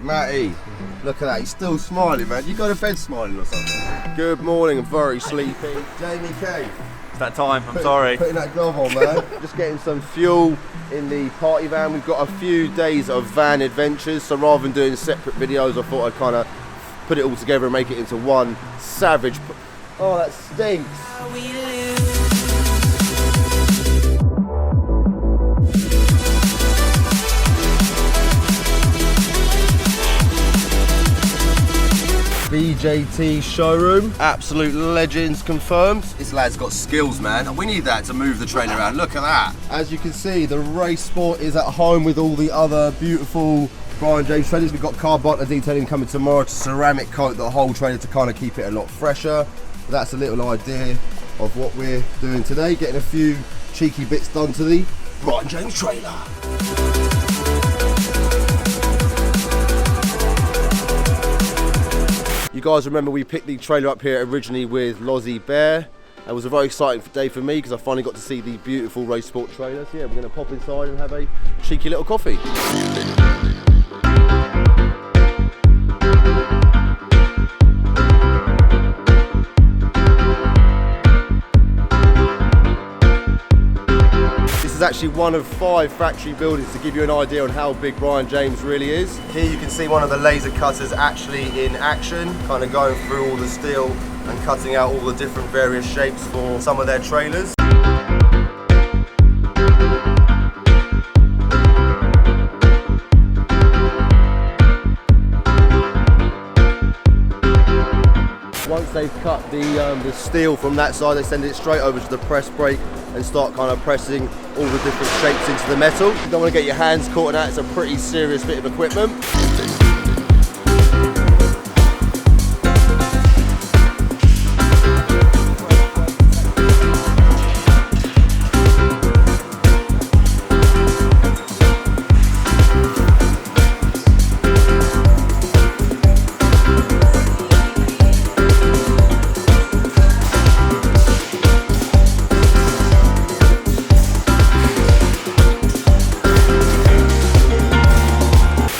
Matty, look at that, he's still smiling, man. You go to bed smiling or something? Good morning, I'm very sleepy. Jamie K. It's that time, I'm sorry. Putting that glove on, man. Just getting some fuel in the party van. We've got a few days of van adventures, so rather than doing separate videos, I thought I'd kind of put it all together and make it into one savage. Oh, that stinks. BJT showroom, absolute legends confirmed. This lad's got skills, man. We need that to move the trailer around. Look at that. As you can see, the Race Sport is at home with all the other beautiful Brian James trailers. We've got carbon detailing coming tomorrow to ceramic coat the whole trailer to kind of keep it a lot fresher. But that's a little idea of what we're doing today, getting a few cheeky bits done to the Brian James trailer. You guys remember we picked the trailer up here originally with Lozzie Bear. It was a very exciting day for me because I finally got to see the beautiful Race Sport trailer. So yeah, we're going to pop inside and have a cheeky little coffee. This is actually one of 5 factory buildings to give you an idea on how big Brian James really is. Here you can see one of the laser cutters actually in action, kind of going through all the steel and cutting out all the different various shapes for some of their trailers. Once they've cut the steel from that side, they send it straight over to the press brake and start kind of pressing all the different shapes into the metal. You don't want to get your hands caught in that, it's a pretty serious bit of equipment.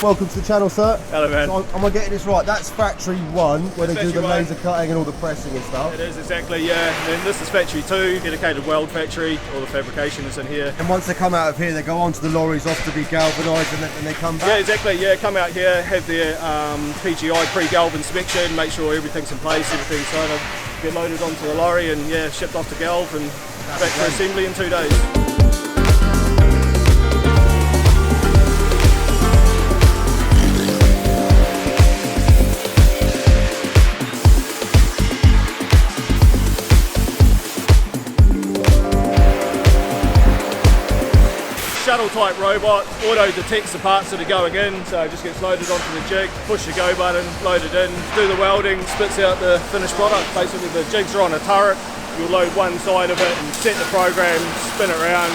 Welcome to the channel, sir. Hello, man. So am I getting this right? That's factory 1, where they do the laser cutting and all the pressing and stuff. It is, exactly, yeah. And then this is factory 2, dedicated weld factory. All the fabrication is in here. And once they come out of here, they go onto the lorries off to be galvanised and then they come back? Yeah, exactly, yeah. Come out here, have their PGI pre-galv inspection, make sure everything's in place, everything's kind of get loaded onto the lorry and yeah, shipped off to galv and back for assembly in 2 days. Shuttle type robot, auto detects the parts that are going in, so it just gets loaded onto the jig, push the go button, load it in, do the welding, spits out the finished product. Basically the jigs are on a turret, you'll load one side of it and set the program, spin it around,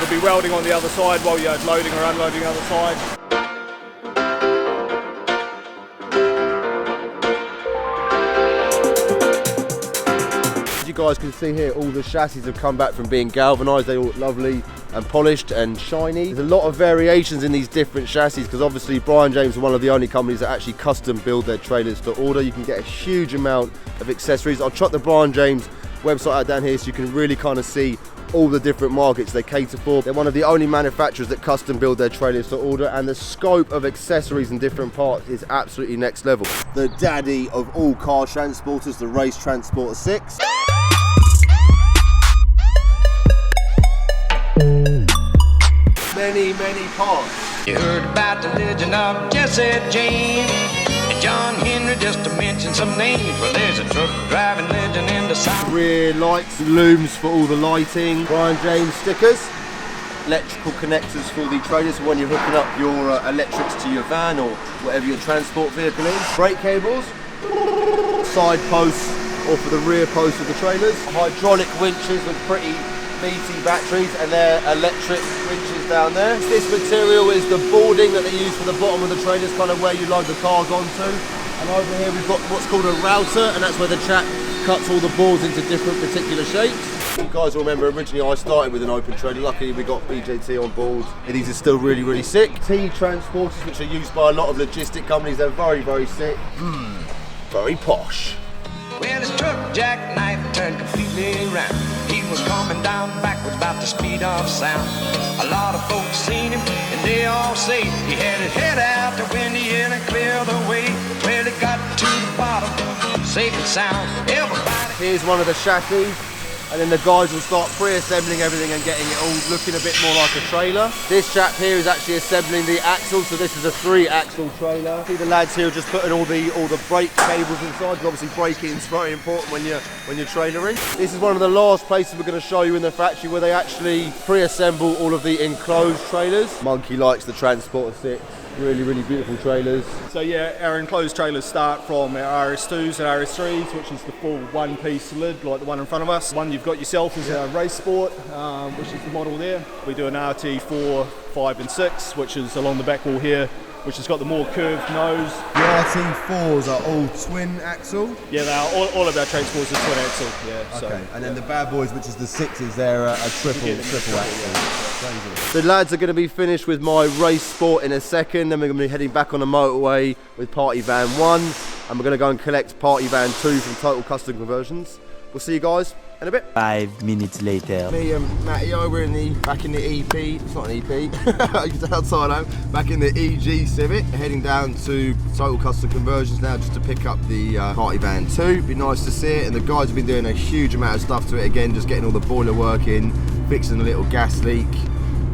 it'll be welding on the other side while you're loading or unloading the other side. As you guys can see here, all the chassis have come back from being galvanised. They all look lovely and polished and shiny. There's a lot of variations in these different chassis because obviously Brian James is one of the only companies that actually custom build their trailers to order. You can get a huge amount of accessories. I'll chuck the Brian James website out down here so you can really kind of see all the different markets they cater for. They're one of the only manufacturers that custom build their trailers to order, and the scope of accessories and different parts is absolutely next level. The daddy of all car transporters, the Race Transporter 6. Many parts. You heard about the legend of Jesse James and John Henry, just to mention some names. Well, there's a truck driving legend in the South. Rear lights, looms for all the lighting, Brian James stickers, electrical connectors for the trailers when you're hooking up your electrics to your van or whatever your transport vehicle is. Brake cables, side posts or for the rear posts of the trailers. Hydraulic winches with pretty meaty batteries, and they're electric winches down there. This material is the boarding that they use for the bottom of the trailers, kind of where you load the cars onto. And over here we've got what's called a router, and that's where the chap cuts all the boards into different particular shapes. You guys will remember originally I started with an open trailer. Luckily we got BJT on board. And these are still really, really sick. T transporters, which are used by a lot of logistic companies. They're very, very sick. Very posh. Well, his truck jackknife turned completely around. He was coming down backwards about the speed of sound. A lot of folks seen him, and they all say he had his head out the window and clear the way. Well, he got to the bottom, safe and sound. Everybody. Here's one of the chassis. And then the guys will start pre-assembling everything and getting it all looking a bit more like a trailer. This chap here is actually assembling the axle, so this is a 3-axle trailer. See the lads here just putting all the brake cables inside. Obviously braking is very important when you're trailering. This is one of the last places we're going to show you in the factory where they actually pre-assemble all of the enclosed trailers. Monky likes the Transporter 6. Really, really beautiful trailers. So yeah, our enclosed trailers start from our RS2s and RS3s, which is the full one-piece lid like the one in front of us. One you've got yourself is our Race Sport, which is the model there. We do an RT4, 5 and 6, which is along the back wall here, which has got the more curved nose. The RT4s are all twin axle? Yeah, they are. All of our transporters are twin axle. Yeah. Okay, and then the bad boys, which is the 6s, they're a triple axle. The lads are going to be finished with my Race Sport in a second, then we're going to be heading back on the motorway with Party Van 1, and we're going to go and collect Party Van 2 from Total Custom Conversions. We'll see you guys in a bit. 5 minutes later. Me and Matty, we're back in the EP, it's not an EP, it's outside home, back in the EG Civic, heading down to Total Custom Conversions now just to pick up the Party Van 2. Be nice to see it, and the guys have been doing a huge amount of stuff to it again, just getting all the boiler working, fixing a little gas leak,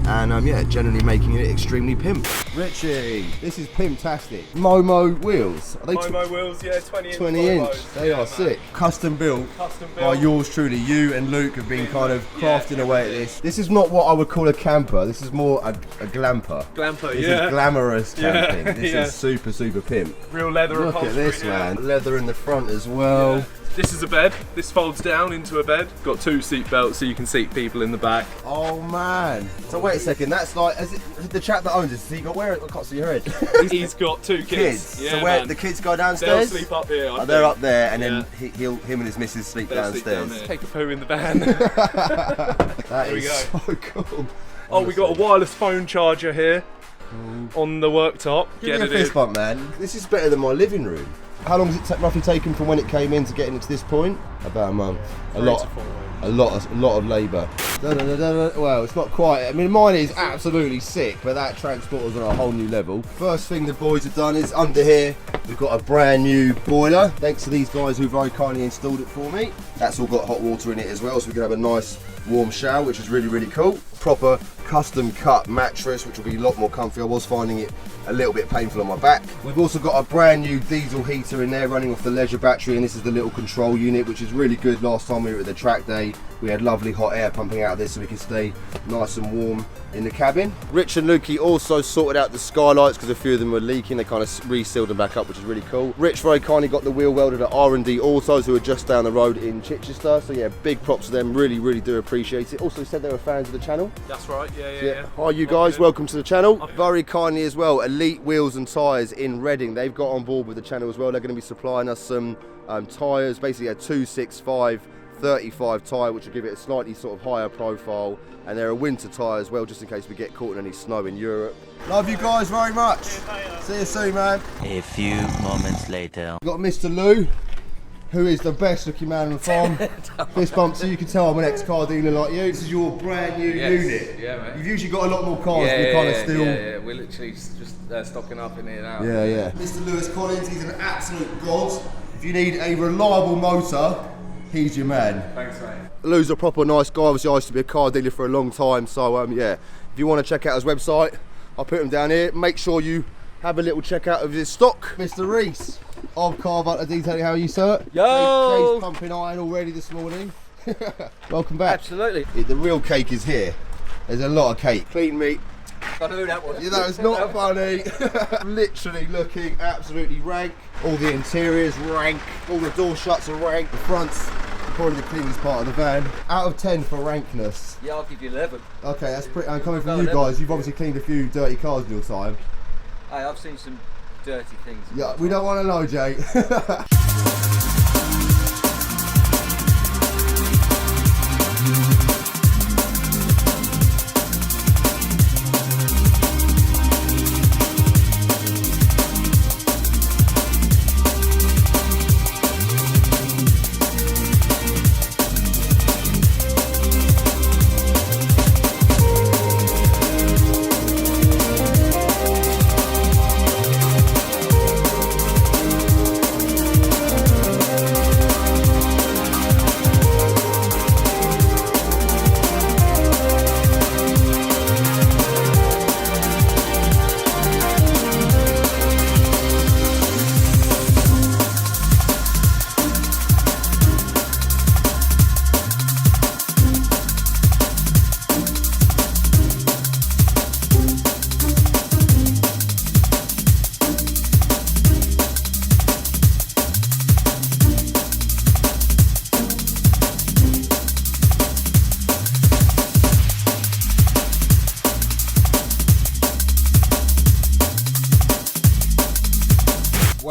and yeah, generally making it extremely pimp. Richie, this is pimp-tastic. Momo wheels. Are they Momo wheels, yeah, 20 inch. They are sick. Custom built by yours truly. You and Luke have been kind of crafting away at this. This is not what I would call a camper. This is more a glamper. Glamper, this is glamorous camping. This is super, super pimp. Real leather upholstery. Look at this, man. Leather in the front as well. Yeah. This is a bed. This folds down into a bed. Got 2 seat belts so you can seat people in the back. Oh man. So wait a second, that's like, is it the chap that owns this, has he got where? I can't see your head. He's got 2 kids. Yeah, so where man. The kids go downstairs? They'll sleep up here. Oh, they're up there, and then him and his missus sleep downstairs. Sleep down Take a poo in the van. That is so cool. Oh, we got a wireless phone charger here on the worktop. Give me a fist bump, man. This is better than my living room. How long has it roughly taken from when it came in to getting it to this point? About a month. A lot of labour. Well, it's not quite. I mean, mine is absolutely sick, but that transporter's on a whole new level. First thing the boys have done is under here, we've got a brand new boiler. Thanks to these guys who very kindly installed it for me. That's all got hot water in it as well, so we can have a nice warm shower, which is really, really cool. Proper custom cut mattress, which will be a lot more comfy. I was finding it a little bit painful on my back. We've also got a brand new diesel heater in there running off the Leisure battery, and this is the little control unit, which is really good. Last time we were at the track day, we had lovely hot air pumping out of this so we can stay nice and warm in the cabin. Rich and Lukey also sorted out the skylights because a few of them were leaking. They kind of re-sealed them back up, which is really cool. Rich very kindly got the wheel welded at R&D Autos, who are just down the road in Chichester. So yeah, big props to them. Really, really do appreciate it. Also said they were fans of the channel. That's right, yeah. Hi you guys, welcome to the channel. Very kindly as well, Elite Wheels and Tyres in Reading. They've got on board with the channel as well. They're going to be supplying us some tyres, basically a 265 35 tyre, which will give it a slightly sort of higher profile, and they're a winter tyre as well, just in case we get caught in any snow in Europe. Love you guys very much. See you soon, man. A few moments later. We've got Mr. Lou, who is the best looking man on the farm. Fist bump, so you can tell I'm an ex-car dealer like you. This is your brand new unit. Yeah, mate. You've usually got a lot more cars, but you kind of still... Yeah, we're literally just stocking up in here now. Yeah. Mr. Lewis Collins, he's an absolute god. If you need a reliable motor, he's your man. Thanks, mate. Lou's a proper nice guy. Obviously, I used to be a car dealer for a long time, so yeah. If you want to check out his website, I'll put him down here. Make sure you have a little check out of his stock. Mr. Reese of Car Butler Detailing, how are you, sir? Yo! Jay's pumping iron already this morning. Welcome back. Absolutely. The real cake is here. There's a lot of cake. Clean meat. I know who that was. You know, it's not funny. Literally looking absolutely rank. All the interiors rank. All the door shuts are rank. The front's probably the cleanest part of the van. Out of 10 for rankness. Yeah, I'll give you 11. Okay, that's pretty. I'm coming from you guys. You've obviously cleaned a few dirty cars in your time. Hey, I've seen some dirty things. Yeah, we don't want to know, Jay.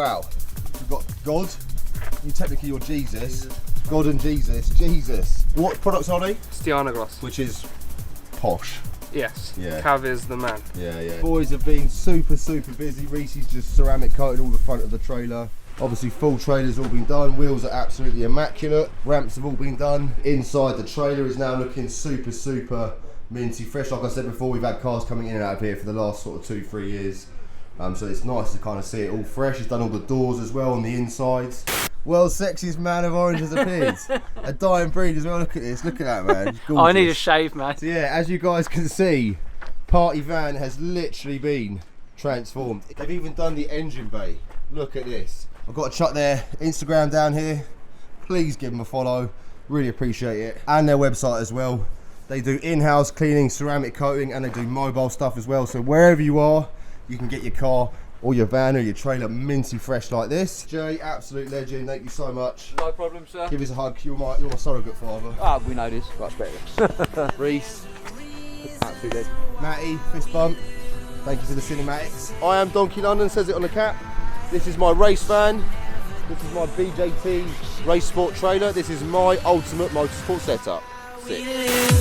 wow. You've got God, you technically you're Jesus. God and Jesus. What products are they? Stianagros. Which is posh. Yes. Yeah. Cav is the man. Yeah. Boys have been super busy. Reese's just ceramic coated all the front of the trailer. Obviously full trailer's all been done. Wheels are absolutely immaculate. Ramps have all been done. Inside the trailer is now looking super minty fresh. Like I said before, we've had cars coming in and out of here for the last sort of 2-3 years. So it's nice to kind of see it all fresh. He's done all the doors as well on the insides. World's sexiest man of orange has appeared. A dying breed as well. Look at this. Look at that, man. Oh, I need a shave, man. So yeah, as you guys can see, Party Van has literally been transformed. They've even done the engine bay. Look at this. I've got to chuck their Instagram down here. Please give them a follow. Really appreciate it. And their website as well. They do in-house cleaning, ceramic coating, and they do mobile stuff as well. So wherever you are, you can get your car or your van or your trailer minty fresh like this. Jay, absolute legend. Thank you so much. No problem, sir. Give us a hug. You're my surrogate father. Ah, we know this. Got respect. Reese, absolute legend. Matty, fist bump. Thank you for the cinematics. I am Donkey London, says it on the cap. This is my race van. This is my BJT race sport trailer. This is my ultimate motorsport setup. Sick.